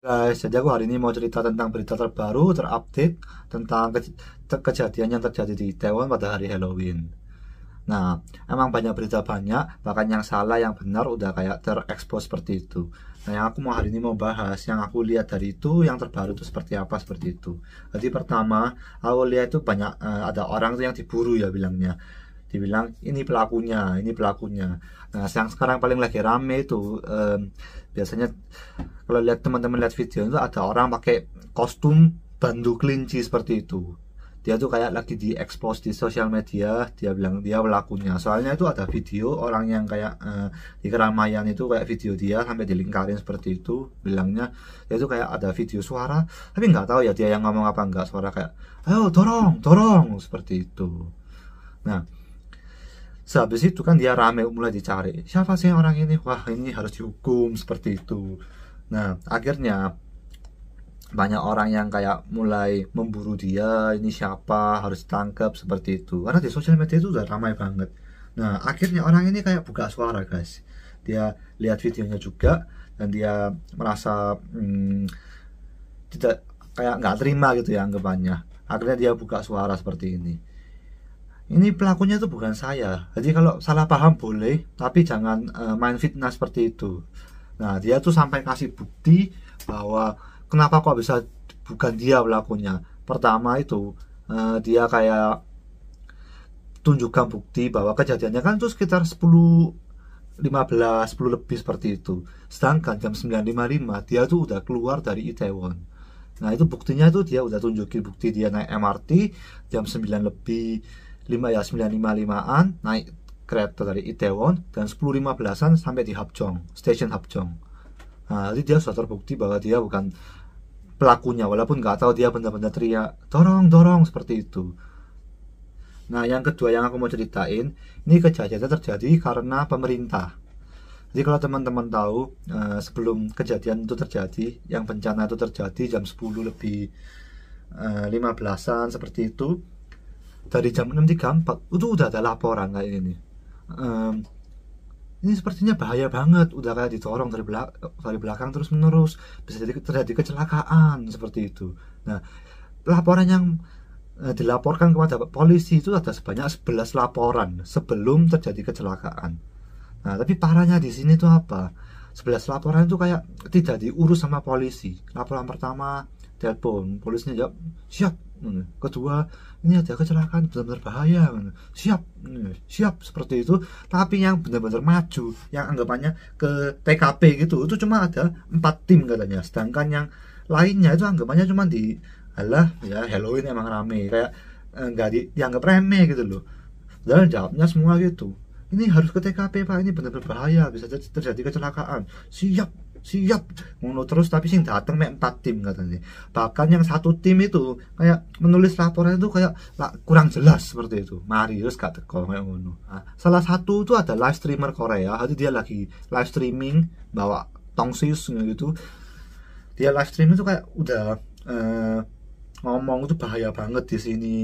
Guys, jadi aku hari ini mau cerita tentang berita terbaru, terupdate tentang kejadian yang terjadi di Taiwan pada hari Halloween. Nah, emang banyak berita banyak, bahkan yang salah, yang benar udah kayak terekspos seperti itu. Nah, yang aku mau hari ini mau bahas, yang aku lihat dari itu, yang terbaru itu seperti apa, seperti itu. Jadi pertama, aku lihat itu banyak, ada orang tuh yang diburu ya bilangnya. Dibilang ini pelakunya, ini pelakunya. Nah, yang sekarang paling lagi rame itu, biasanya kalau lihat teman-teman lihat video itu ada orang pakai kostum bandu kelinci seperti itu. Dia tuh kayak lagi diekspos di sosial media, dia bilang dia pelakunya. Soalnya itu ada video orang yang kayak di keramaian itu kayak video dia sampai dilingkarin seperti itu, bilangnya dia tuh kayak ada video suara, tapi nggak tahu ya dia yang ngomong apa enggak, suara kayak ayo dorong dorong seperti itu. Nah, sehabis itu kan dia rame mulai dicari siapa sih orang ini, wah ini harus dihukum seperti itu. Nah, akhirnya banyak orang yang kayak mulai memburu dia, ini siapa, harus ditangkap seperti itu, karena di sosial media itu udah ramai banget. Nah, akhirnya orang ini kayak buka suara guys, dia lihat videonya juga dan dia merasa tidak, kayak nggak terima gitu ya anggapannya. Akhirnya dia buka suara seperti ini pelakunya itu bukan saya. Jadi kalau salah paham boleh, tapi jangan main fitnah seperti itu. Nah, dia tuh sampai kasih bukti bahwa kenapa kok bisa bukan dia pelakunya. Pertama itu dia kayak tunjukkan bukti bahwa kejadiannya kan itu sekitar 10.15, 10 lebih seperti itu. Sedangkan jam 9.55 dia tuh udah keluar dari Itaewon. Nah, itu buktinya tuh dia udah tunjukin bukti dia naik MRT jam 9 lebih 5 ya, 9.55-an naik kereta dari Itaewon dan 10.15-an sampai di Hapjeong, stasiun Hapjeong. Nah, jadi dia sudah terbukti bahwa dia bukan pelakunya, walaupun nggak tahu dia benar-benar teriak dorong dorong seperti itu. Nah, yang kedua yang aku mau ceritain, ini kejadiannya terjadi karena pemerintah. Jadi kalau teman-teman tahu, sebelum kejadian itu terjadi, yang bencana itu terjadi jam 10 lebih 15-an seperti itu, dari jam 6.34 itu udah ada laporan kayak ini. Ini sepertinya bahaya banget, udah kayak didorong dari belakang terus menerus, bisa jadi terjadi kecelakaan seperti itu. Nah, laporan yang dilaporkan kepada polisi itu ada sebanyak 11 laporan sebelum terjadi kecelakaan. Nah, tapi parahnya di sini tuh apa? 11 laporan itu kayak tidak diurus sama polisi. Laporan pertama telepon, polisinya jawab siap. Kedua, ini ada kecelakaan benar-benar bahaya. Siap, siap seperti itu. Tapi yang benar-benar maju, yang anggapannya ke TKP gitu, itu cuma ada 4 tim katanya. Sedangkan yang lainnya itu anggapannya cuma di alah ya Halloween emang rame, kayak nggak dianggap remeh gitu loh. Dan jawabnya semua gitu, ini harus ke TKP pak, ini benar-benar bahaya, bisa terjadi kecelakaan. Siap, siap, ngono terus. Tapi sing datang mek 4 tim katanya. Bahkan yang satu tim itu kayak menulis laporan itu kayak kurang jelas seperti itu, mari terus gak teko kayak ngono. Nah, salah satu itu ada live streamer Korea, jadi dia lagi live streaming bawa tongsis gitu. Dia live streaming itu kayak udah ngomong itu bahaya banget di sini,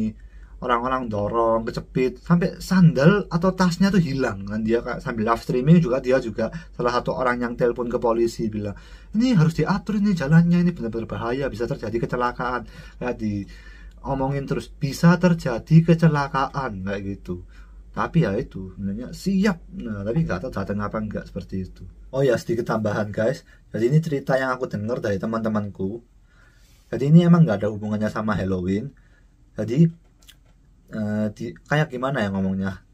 orang-orang dorong kecepit sampai sandal atau tasnya tuh hilang kan. Dia kayak sambil live streaming juga, dia juga salah satu orang yang telepon ke polisi bilang ini harus diatur ini jalannya, ini benar-benar bahaya, bisa terjadi kecelakaan. Kayak diomongin terus bisa terjadi kecelakaan kayak gitu. Tapi ya itu sebenarnya siap. Nah, tapi nggak tahu datang apa enggak seperti itu. Oh ya, sedikit tambahan guys, jadi ini cerita yang aku dengar dari teman-temanku. Jadi ini emang nggak ada hubungannya sama Halloween. Jadi kayak gimana ya ngomongnya.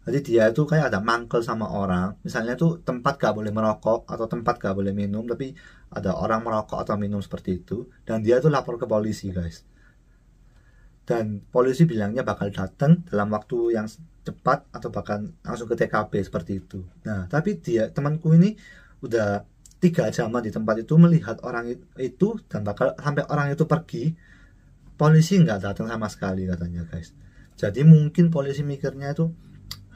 Jadi dia itu kayak ada mangkel sama orang. Misalnya tuh tempat gak boleh merokok atau tempat gak boleh minum, tapi ada orang merokok atau minum seperti itu. Dan dia tuh lapor ke polisi guys. Dan polisi bilangnya bakal datang dalam waktu yang cepat atau bahkan langsung ke TKP seperti itu. Nah, tapi dia temanku ini udah 3 jaman di tempat itu melihat orang itu dan bakal sampai orang itu pergi, polisi nggak datang sama sekali katanya guys. Jadi mungkin polisi mikirnya itu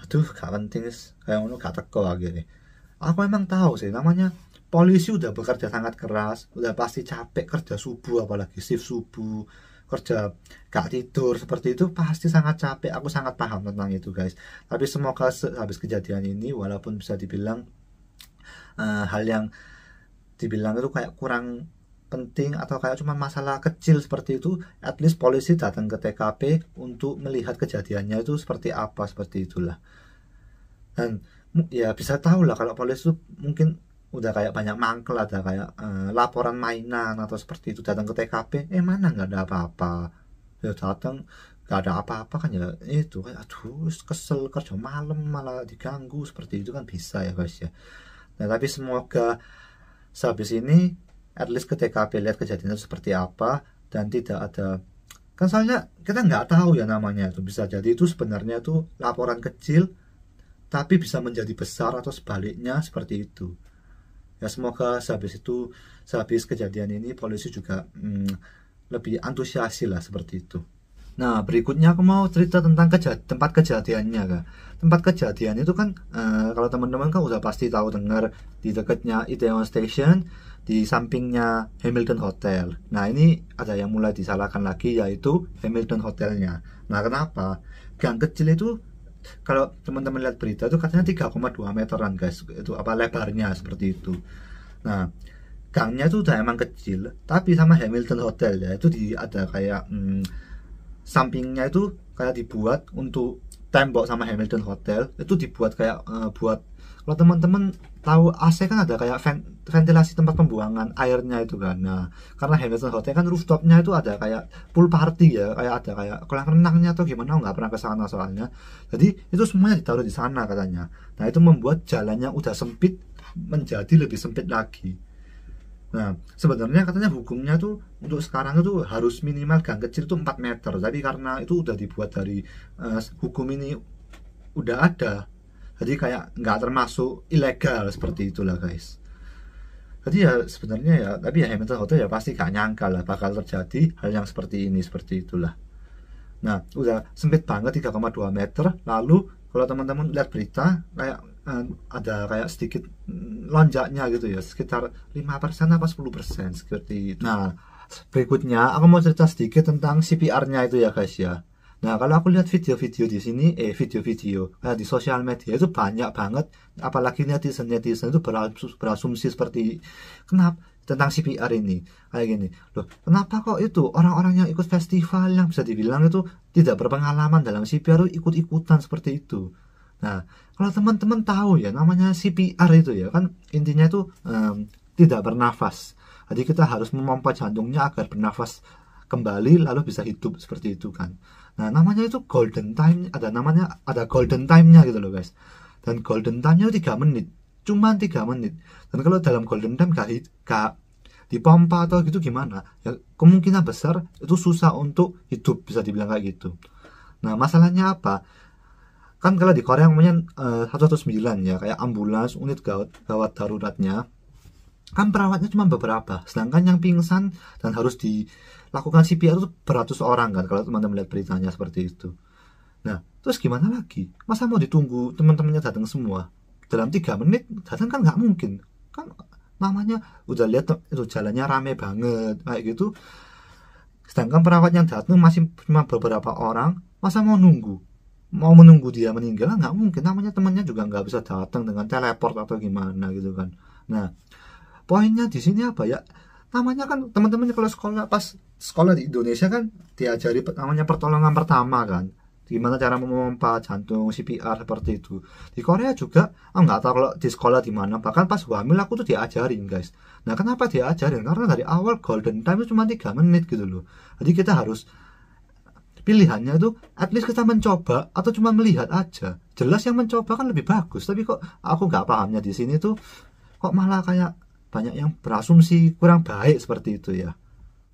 aduh gak penting kayak ngono gak teko akhirnya. Aku emang tahu sih namanya polisi udah bekerja sangat keras, udah pasti capek kerja subuh, apalagi shift subuh, kerja gak tidur seperti itu pasti sangat capek. Aku sangat paham tentang itu guys. Tapi semoga habis kejadian ini, walaupun bisa dibilang hal yang dibilang itu kayak kurang penting atau kayak cuma masalah kecil seperti itu, at least polisi datang ke TKP untuk melihat kejadiannya itu seperti apa, seperti itulah. Dan ya bisa tahu lah kalau polisi itu mungkin udah kayak banyak mangkel, ada kayak laporan mainan atau seperti itu, datang ke TKP mana nggak ada apa-apa, ya datang nggak ada apa-apa kan, ya itu kayak aduh kesel, kerja malam malah diganggu seperti itu kan bisa ya guys ya. Nah tapi semoga sehabis ini at least ke TKP lihat kejadiannya seperti apa dan tidak ada, kan soalnya kita nggak tahu ya namanya itu, bisa jadi itu sebenarnya itu laporan kecil tapi bisa menjadi besar atau sebaliknya seperti itu ya. Semoga sehabis kejadian ini polisi juga lebih antusiasi lah seperti itu. Nah berikutnya aku mau cerita tentang tempat kejadiannya Kak. Tempat kejadian itu kan kalau teman-teman kan udah pasti tahu dengar, di dekatnya Itaewon Station, di sampingnya Hamilton Hotel. Nah ini ada yang mulai disalahkan lagi, yaitu Hamilton Hotelnya. Nah kenapa? Gang kecil itu kalau teman-teman lihat berita itu katanya 3,2 meteran guys, itu apa lebarnya seperti itu. Nah gangnya itu udah emang kecil, tapi sama Hamilton Hotel ya itu ada kayak sampingnya itu kayak dibuat untuk tembok sama Hamilton Hotel, itu dibuat kayak buat, kalau teman-teman tahu AC kan ada kayak ventilasi tempat pembuangan airnya itu kan. Nah karena Hamilton Hotel kan rooftopnya itu ada kayak pool party ya, kayak ada kayak kolam renangnya atau gimana, nggak pernah ke sana soalnya. Jadi itu semuanya ditaruh di sana katanya. Nah itu membuat jalannya udah sempit menjadi lebih sempit lagi. Nah sebenarnya katanya hukumnya tuh untuk sekarang itu harus minimal gang kecil itu 4 meter, tapi karena itu udah dibuat dari hukum ini udah ada, jadi kayak nggak termasuk ilegal seperti itulah guys. Jadi ya sebenarnya ya, tapi ya Hamilton Hotel ya pasti gak nyangka lah bakal terjadi hal yang seperti ini, seperti itulah. Nah udah sempit banget 3,2 meter, lalu kalau teman-teman lihat berita kayak ada kayak sedikit lonjaknya gitu ya, sekitar 5% apa 10% seperti itu. Nah berikutnya aku mau cerita sedikit tentang CPR-nya itu ya guys ya. Nah kalau aku lihat video-video di sini, video-video di sosial media itu banyak banget, apalagi netizen itu berasumsi seperti kenapa tentang CPR ini kayak gini loh, kenapa kok itu orang-orang yang ikut festival yang bisa dibilang itu tidak berpengalaman dalam CPR itu ikut-ikutan seperti itu. Nah kalau teman-teman tahu ya namanya CPR itu ya kan intinya itu tidak bernafas, jadi kita harus memompa jantungnya agar bernafas kembali lalu bisa hidup seperti itu kan. Nah namanya itu golden time, ada golden time-nya gitu loh guys. Dan golden time-nya 3 menit, cuma 3 menit. Dan kalau dalam golden time gak dipompa atau gitu gimana ya, kemungkinan besar itu susah untuk hidup, bisa dibilang kayak gitu. Nah masalahnya apa, kan kalau di Korea namanya 119 ya, kayak ambulans, unit gawat daruratnya kan perawatnya cuma beberapa, sedangkan yang pingsan dan harus dilakukan CPR itu beratus orang kan kalau teman-teman lihat beritanya seperti itu. Nah terus gimana lagi, masa mau ditunggu teman-temannya datang semua dalam 3 menit datang, kan nggak mungkin kan, namanya udah lihat itu jalannya rame banget kayak gitu, sedangkan perawat yang datang masih cuma beberapa orang, masa mau menunggu dia meninggal, nggak mungkin. Namanya temannya juga nggak bisa datang dengan teleport atau gimana gitu kan. Nah poinnya di sini apa ya, namanya kan teman-teman kalau pas sekolah di Indonesia kan diajari namanya pertolongan pertama kan, gimana cara memompa jantung, CPR seperti itu. Di Korea juga nggak tahu kalau di sekolah di mana, bahkan pas hamil aku tuh diajarin guys. Nah kenapa diajarin, karena dari awal golden time itu cuma 3 menit gitu loh. Jadi kita harus pilihannya itu at least kita mencoba atau cuma melihat aja. Jelas yang mencoba kan lebih bagus, tapi kok aku nggak pahamnya di sini tuh kok malah kayak banyak yang berasumsi kurang baik seperti itu ya.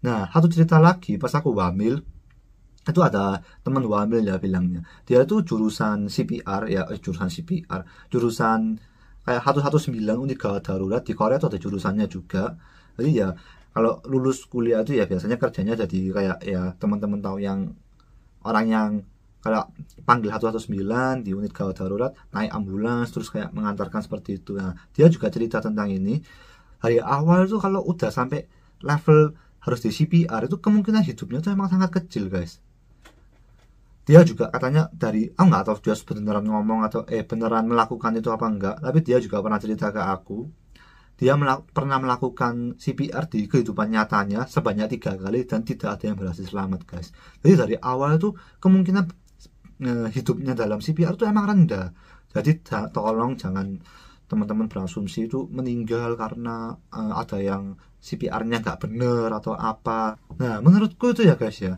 Nah satu cerita lagi, pas aku hamil itu ada teman hamil ya bilangnya, dia itu jurusan CPR ya, jurusan kayak 119 unit gawat darurat. Di Korea itu ada jurusannya juga. Jadi ya kalau lulus kuliah itu ya biasanya kerjanya jadi kayak ya teman-teman tahu yang orang yang kayak panggil 119 di unit gawat darurat, naik ambulans terus kayak mengantarkan seperti itu. Nah dia juga cerita tentang ini. Hari awal tuh kalau udah sampai level harus di CPR itu kemungkinan hidupnya tuh emang sangat kecil guys. Dia juga katanya aku nggak tahu dia beneran ngomong atau beneran melakukan itu apa enggak, tapi dia juga pernah cerita ke aku, dia pernah melakukan CPR di kehidupan nyatanya sebanyak 3 kali dan tidak ada yang berhasil selamat, guys. Jadi dari awal itu kemungkinan hidupnya dalam CPR itu emang rendah. Jadi tolong jangan teman-teman berasumsi itu meninggal karena ada yang CPR-nya nggak bener atau apa. Nah, menurutku itu ya guys ya,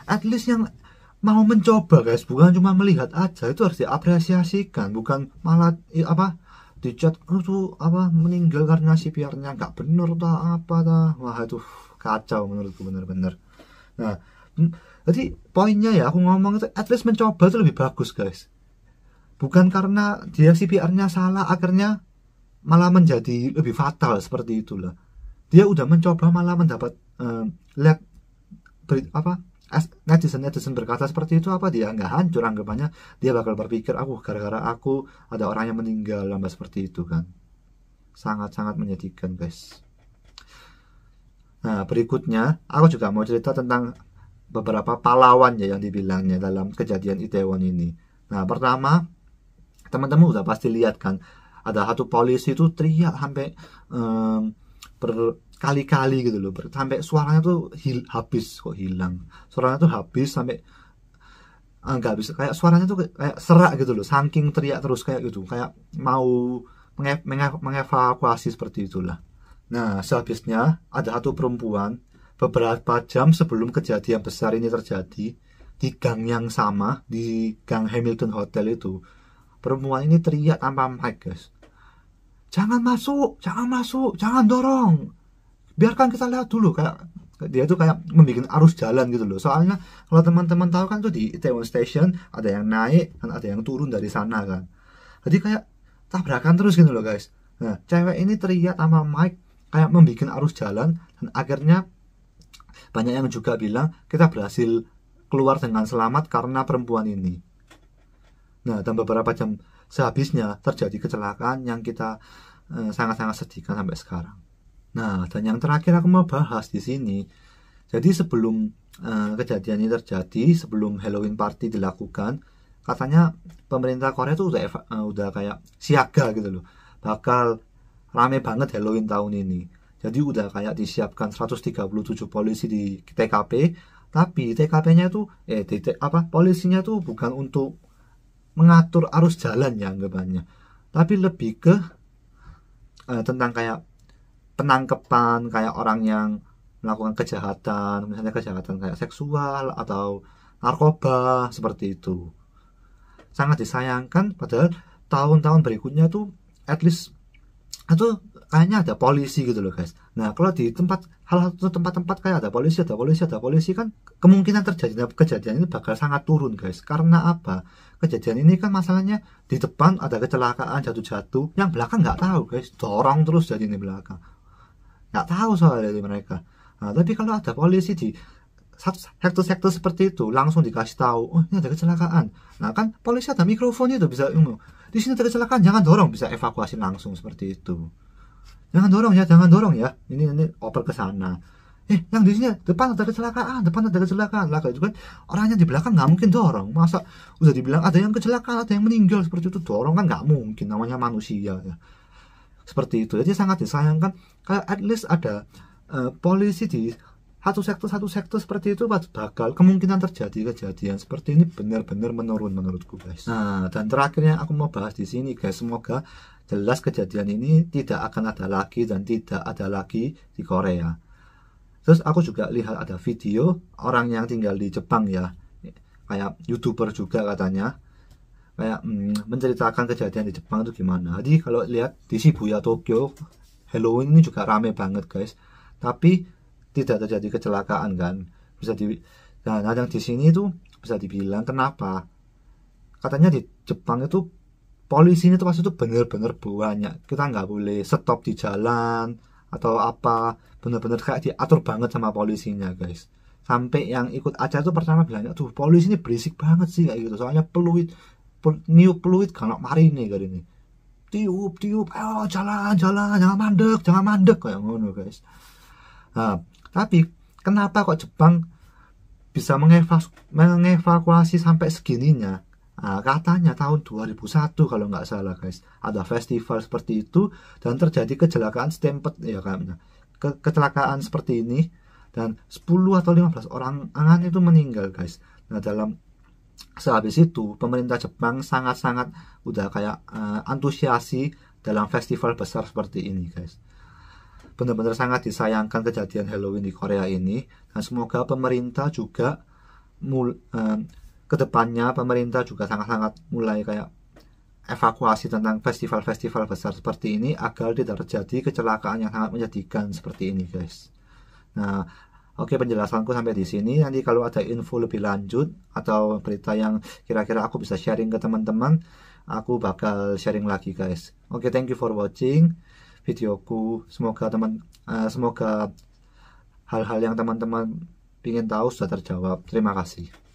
at least yang mau mencoba guys, bukan cuma melihat aja, itu harus diapresiasikan, bukan malah dicat tuh meninggal karena CPR-nya nggak bener atau apa dah. Wah itu kacau menurutku bener-bener. Nah, jadi poinnya ya aku ngomong itu at least mencoba itu lebih bagus guys, bukan karena dia CPR-nya salah akhirnya malah menjadi lebih fatal seperti itulah. Dia udah mencoba malah mendapat lihat netizen berkata seperti itu, dia nggak hancur anggapannya, dia bakal berpikir gara-gara aku ada orang yang meninggal lama seperti itu kan. Sangat-sangat menyedihkan guys. Nah berikutnya aku juga mau cerita tentang beberapa pahlawan ya yang dibilangnya dalam kejadian Itaewon ini. Nah pertama, teman-teman udah pasti lihat kan, ada satu polisi itu teriak sampai berkali-kali gitu loh, sampai suaranya tuh habis, kok hilang suaranya tuh habis sampai nggak bisa, kayak suaranya tuh kayak serak gitu loh, saking teriak terus kayak gitu, kayak mau mengevakuasi seperti itulah. Nah sehabisnya ada satu perempuan beberapa jam sebelum kejadian besar ini terjadi di gang yang sama, di gang Hamilton Hotel itu, perempuan ini teriak tanpa mic guys, jangan masuk, jangan dorong, biarkan kita lihat dulu. Kayak dia tuh kayak membuat arus jalan gitu loh. Soalnya kalau teman-teman tahu kan tuh di Itaewon Station ada yang naik dan ada yang turun dari sana kan, jadi kayak tabrakan terus gitu loh guys. Nah cewek ini teriak tanpa mic kayak membuat arus jalan, dan akhirnya banyak yang juga bilang kita berhasil keluar dengan selamat karena perempuan ini. Nah dan beberapa jam sehabisnya terjadi kecelakaan yang kita sangat-sangat sedihkan sampai sekarang. Nah, dan yang terakhir aku mau bahas di sini. Jadi sebelum kejadian ini terjadi, sebelum Halloween party dilakukan, katanya pemerintah Korea tuh udah kayak siaga gitu loh. Bakal rame banget Halloween tahun ini. Jadi udah kayak disiapkan 137 polisi di TKP, tapi TKP-nya tuh polisinya tuh bukan untuk mengatur arus jalan ya anggapannya, tapi lebih ke tentang kayak penangkepan kayak orang yang melakukan kejahatan, misalnya kejahatan kayak seksual atau narkoba seperti itu. Sangat disayangkan, padahal tahun-tahun berikutnya tuh at least itu kayaknya ada polisi gitu loh guys. Nah kalau di tempat-tempat kayak ada polisi kan kemungkinan terjadinya kejadian ini bakal sangat turun guys. Karena apa? Kejadian ini kan masalahnya di depan ada kecelakaan jatuh-jatuh, yang belakang nggak tahu guys, dorong terus jadi ini belakang, nggak tahu soal dari mereka. Nah tapi kalau ada polisi di sektor-sektor seperti itu langsung dikasih tahu, oh ini ada kecelakaan. Nah kan polisi ada mikrofonnya itu bisa di sini ada kecelakaan, jangan dorong, bisa evakuasi langsung seperti itu. Jangan dorong ya, ini oper ke sana. Yang di sini depan ada kecelakaan lah, kayak itu kan orangnya di belakang nggak mungkin dorong. Masa udah dibilang ada yang kecelakaan, ada yang meninggal seperti itu, dorong kan nggak mungkin, namanya manusia ya. Seperti itu. Jadi sangat disayangkan kayak at least ada polisi di satu sektor seperti itu, bakal kemungkinan terjadi kejadian seperti ini benar-benar menurun menurutku guys. Nah dan terakhirnya aku mau bahas di sini guys, semoga jelas kejadian ini tidak akan ada lagi dan tidak ada lagi di Korea. Terus aku juga lihat ada video orang yang tinggal di Jepang ya, kayak YouTuber juga katanya, kayak menceritakan kejadian di Jepang itu gimana. Jadi kalau lihat di Shibuya Tokyo, Halloween ini juga rame banget guys, tapi tidak terjadi kecelakaan kan. Nah yang di sini tuh bisa dibilang kenapa? Katanya di Jepang itu polisi ini tuh pasti itu bener-bener banyak. Kita nggak boleh stop di jalan atau apa, bener-bener kayak diatur banget sama polisinya guys. Sampai yang ikut acara tuh pertama bilangnya, tuh polisi ini berisik banget sih kayak gitu. Soalnya niup peluit kalau mari nih kali ini. Tiup, ayo jalan, jangan mandek kayak ngono guys. Nah, tapi kenapa kok Jepang bisa mengevakuasi sampai segininya? Nah, katanya tahun 2001 kalau nggak salah guys, ada festival seperti itu dan terjadi kecelakaan stempet ya kan. Kecelakaan seperti ini dan 10 atau 15 orang angan itu meninggal guys. Nah, dalam sehabis itu pemerintah Jepang sangat-sangat udah kayak antusiasi dalam festival besar seperti ini guys. Benar-benar sangat disayangkan kejadian Halloween di Korea ini dan semoga pemerintah juga kedepannya pemerintah juga sangat-sangat mulai kayak evakuasi tentang festival-festival besar seperti ini agar tidak terjadi kecelakaan yang sangat menyedihkan seperti ini guys. Nah, oke, penjelasanku sampai di sini. Nanti kalau ada info lebih lanjut atau berita yang kira-kira aku bisa sharing ke teman-teman, aku bakal sharing lagi guys. Oke, thank you for watching videoku. Semoga hal-hal yang teman-teman ingin tahu sudah terjawab. Terima kasih.